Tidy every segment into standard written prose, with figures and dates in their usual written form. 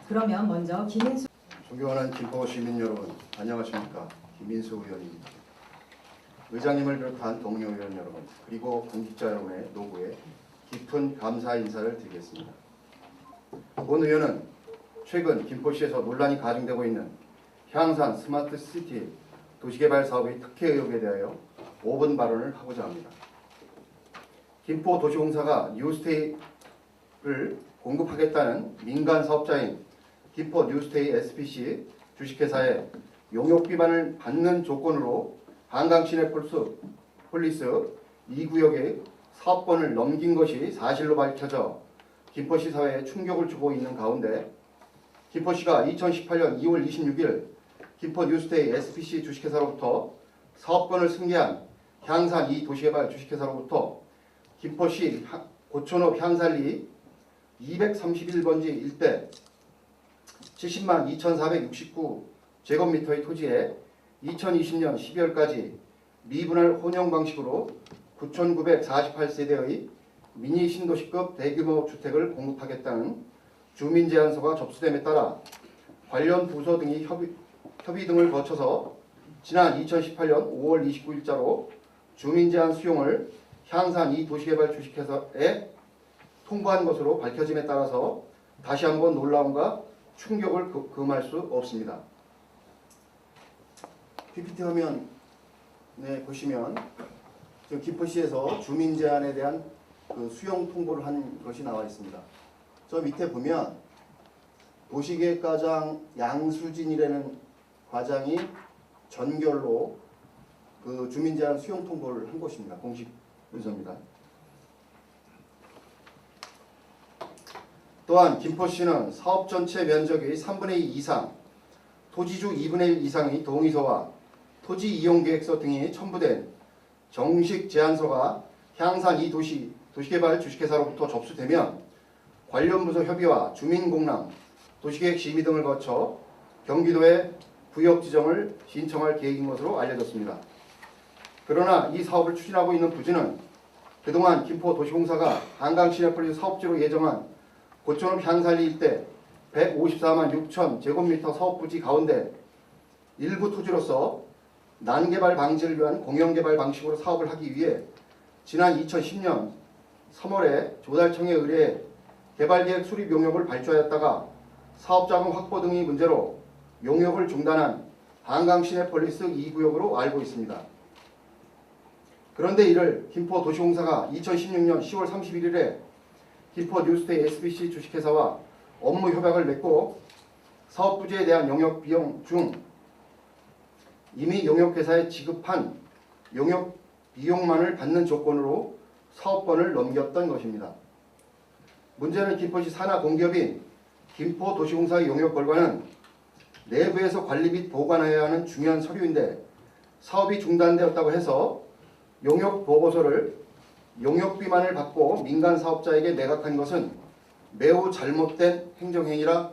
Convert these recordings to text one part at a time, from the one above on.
그러면 먼저 김인수 존경하는 김포 시민 여러분, 안녕하십니까? 김인수 의원입니다. 의장님을 비롯한 동료 의원 여러분, 그리고 공직자 여러분의 노고에 깊은 감사 인사를 드리겠습니다. 본 의원은 최근 김포시에서 논란이 가중되고 있는 향산 스마트시티 도시개발 사업의 특혜 의혹에 대하여 5분 발언을 하고자 합니다. 김포도시공사가 뉴스테이를 공급하겠다는 민간 사업자인 김포 뉴스테이 SPC 주식회사에 용역 비만을 받는 조건으로 한강 시내폴리스 2구역의 사업권을 넘긴 것이 사실로 밝혀져 김포시 사회에 충격을 주고 있는 가운데 김포시가 2018년 2월 26일 김포 뉴스테이 SPC 주식회사로부터 사업권을 승계한 향산 2 도시개발 주식회사로부터 김포시 고촌읍 향산리 231번지 일대 70만 2,469제곱미터의 토지에 2020년 12월까지 미분할 혼용 방식으로 9,948세대의 미니 신도시급 대규모 주택을 공급하겠다는 주민 제안서가 접수됨에 따라 관련 부서 등이 협의 등을 거쳐서 지난 2018년 5월 29일자로 주민 제안 수용을 향산 2 도시개발 주식회사에 통보한 것으로 밝혀짐에 따라서 다시 한번 놀라움과 충격을 금할 수 없습니다. PPT 화면에 보시면 지금 김포시에서 주민 제안에 대한 그 수용 통보를 한 것이 나와 있습니다. 저 밑에 보면 도시계획과장 양수진이라는 과장이 전결로 그 주민 제안 수용 통보를 한 것입니다. 공식 문서입니다. 또한 김포시는 사업 전체 면적의 3분의 2 이상, 토지주 2분의 1 이상의 동의서와 토지 이용 계획서 등이 첨부된 정식 제안서가 향산 2 도시개발 주식회사로부터 접수되면 관련 부서 협의와 주민공람, 도시계획 심의 등을 거쳐 경기도에 구역 지정을 신청할 계획인 것으로 알려졌습니다. 그러나 이 사업을 추진하고 있는 부지는 그동안 김포도시공사가 한강 시내폴리스 사업지로 예정한 고촌읍 향산리 일대 154만 6천 제곱미터 사업부지 가운데 일부 토지로서 난개발 방지를 위한 공영개발 방식으로 사업을 하기 위해 지난 2010년 3월에 조달청에 의뢰해 개발계획 수립 용역을 발주하였다가 사업자금 확보 등의 문제로 용역을 중단한 한강 시내폴리스 2구역으로 알고 있습니다. 그런데 이를 김포도시공사가 2016년 10월 31일에 김포 뉴스테이 SPC 주식회사와 업무 협약을 맺고 사업부지에 대한 용역 비용 중 이미 용역회사에 지급한 용역 비용만을 받는 조건으로 사업권을 넘겼던 것입니다. 문제는 김포시 산하 공기업인 김포도시공사의 용역 결과는 내부에서 관리 및 보관해야 하는 중요한 서류인데 사업이 중단되었다고 해서 용역 보고서를 용역비만을 받고 민간 사업자에게 매각한 것은 매우 잘못된 행정행위라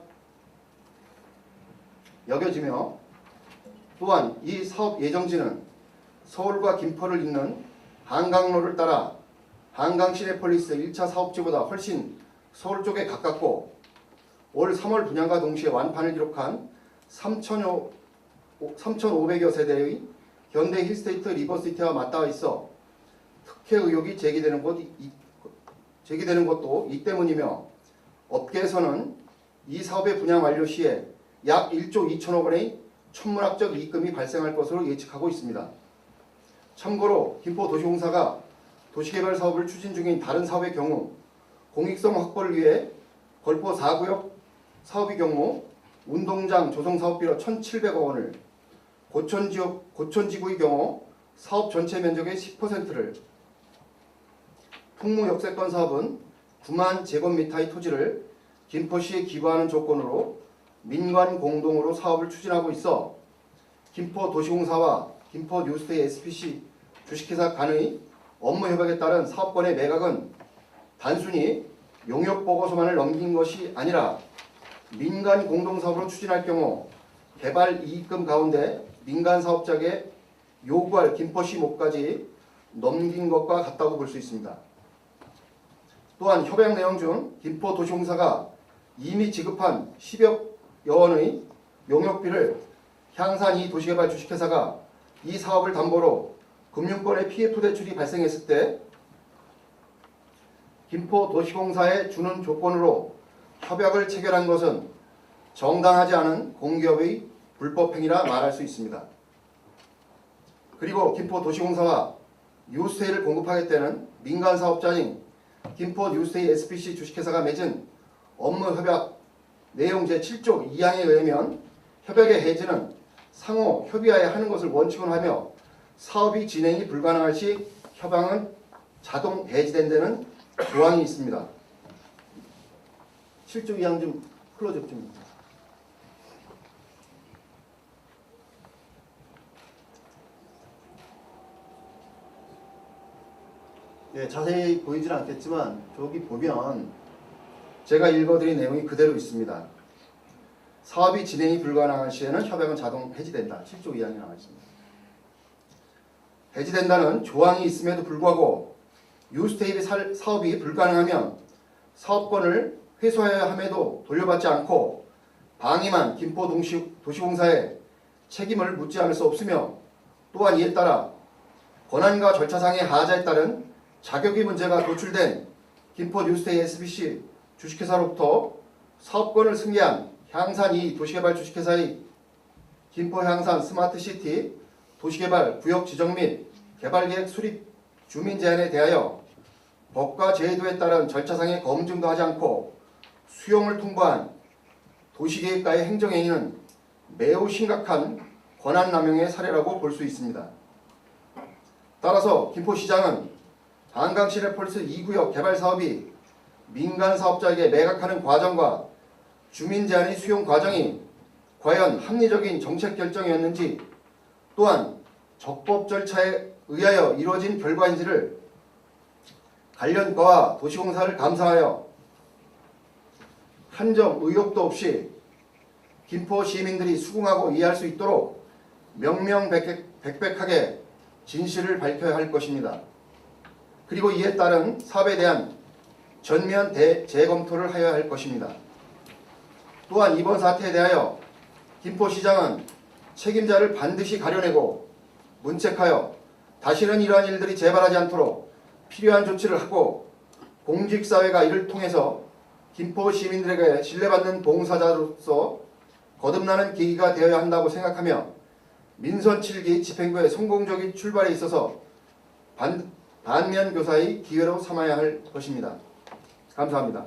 여겨지며 또한 이 사업 예정지는 서울과 김포를 잇는 한강로를 따라 한강 시내폴리스 1차 사업지보다 훨씬 서울 쪽에 가깝고 올 3월 분양과 동시에 완판을 기록한 3,500여 세대의 현대 힐스테이트 리버시티와 맞닿아 있어 특혜 의혹이 제기되는 것도 이 때문이며 업계에서는 이 사업의 분양 완료 시에 약 1조 2천억 원의 천문학적 이익금이 발생할 것으로 예측하고 있습니다. 참고로 김포도시공사가 도시개발 사업을 추진 중인 다른 사업의 경우 공익성 확보를 위해 걸포 4구역 사업의 경우 운동장 조성 사업비로 1,700억 원을 고촌지구의 경우 사업 전체 면적의 10%를 풍무역세권 사업은 9만 제곱미터의 토지를 김포시에 기부하는 조건으로 민관 공동으로 사업을 추진하고 있어 김포도시공사와 김포뉴스테이 SPC 주식회사 간의 업무 협약에 따른 사업권의 매각은 단순히 용역보고서만을 넘긴 것이 아니라 민간 공동사업으로 추진할 경우 개발 이익금 가운데 민간 사업자에게 요구할 김포시 몫까지 넘긴 것과 같다고 볼 수 있습니다. 또한 협약 내용 중 김포도시공사가 이미 지급한 10여 원의 용역비를 향산 2 도시개발 주식회사가 이 사업을 담보로 금융권의 PF 대출이 발생했을 때 김포도시공사에 주는 조건으로 협약을 체결한 것은 정당하지 않은 공기업의 불법행위라 말할 수 있습니다. 그리고 김포도시공사와 뉴스테이를 공급하겠다는 민간 사업자인 김포뉴스테이 SPC 주식회사가 맺은 업무협약 내용 제7조 2항에 의하면 협약의 해지는 상호 협의하에 하는 것을 원칙으로 하며 사업이 진행이 불가능할 시 협약은 자동 해지된다는 조항이 있습니다. 7조 2항 좀 클로즈업 좀. 예, 자세히 보이지는 않겠지만 저기 보면 제가 읽어드린 내용이 그대로 있습니다. 사업이 진행이 불가능한 시에는 협약은 자동 해지된다. 7조 2항이 나와 있습니다. 해지된다는 조항이 있음에도 불구하고 뉴스테이의 사업이 불가능하면 사업권을 회수해야 함에도 돌려받지 않고 방임한 김포도시공사에 책임을 묻지 않을 수 없으며 또한 이에 따라 권한과 절차상의 하자에 따른 자격의 문제가 도출된 김포뉴스테이 SBC 주식회사로부터 사업권을 승계한 향산 2 도시개발 주식회사의 김포향산 스마트시티 도시개발 구역 지정 및 개발계획 수립 주민 제한에 대하여 법과 제도에 따른 절차상의 검증도 하지 않고 수용을 통보한 도시계획과의 행정행위는 매우 심각한 권한남용의 사례라고 볼 수 있습니다. 따라서 김포시장은 한강시내펄스 2구역 개발 사업이 민간 사업자에게 매각하는 과정과 주민 제한의 수용 과정이 과연 합리적인 정책 결정이었는지 또한 적법 절차에 의하여 이루어진 결과인지를 관련과와 도시공사를 감사하여 한 점 의혹도 없이 김포 시민들이 수긍하고 이해할 수 있도록 명명백백하게 진실을 밝혀야 할 것입니다. 그리고 이에 따른 사업에 대한 전면 재검토를 하여야 할 것입니다. 또한 이번 사태에 대하여 김포시장은 책임자를 반드시 가려내고 문책하여 다시는 이러한 일들이 재발하지 않도록 필요한 조치를 하고 공직사회가 이를 통해서 김포 시민들에게 신뢰받는 봉사자로서 거듭나는 계기가 되어야 한다고 생각하며 민선 7기 집행부의 성공적인 출발에 있어서 반면 교사의 기회로 삼아야 할 것입니다. 감사합니다.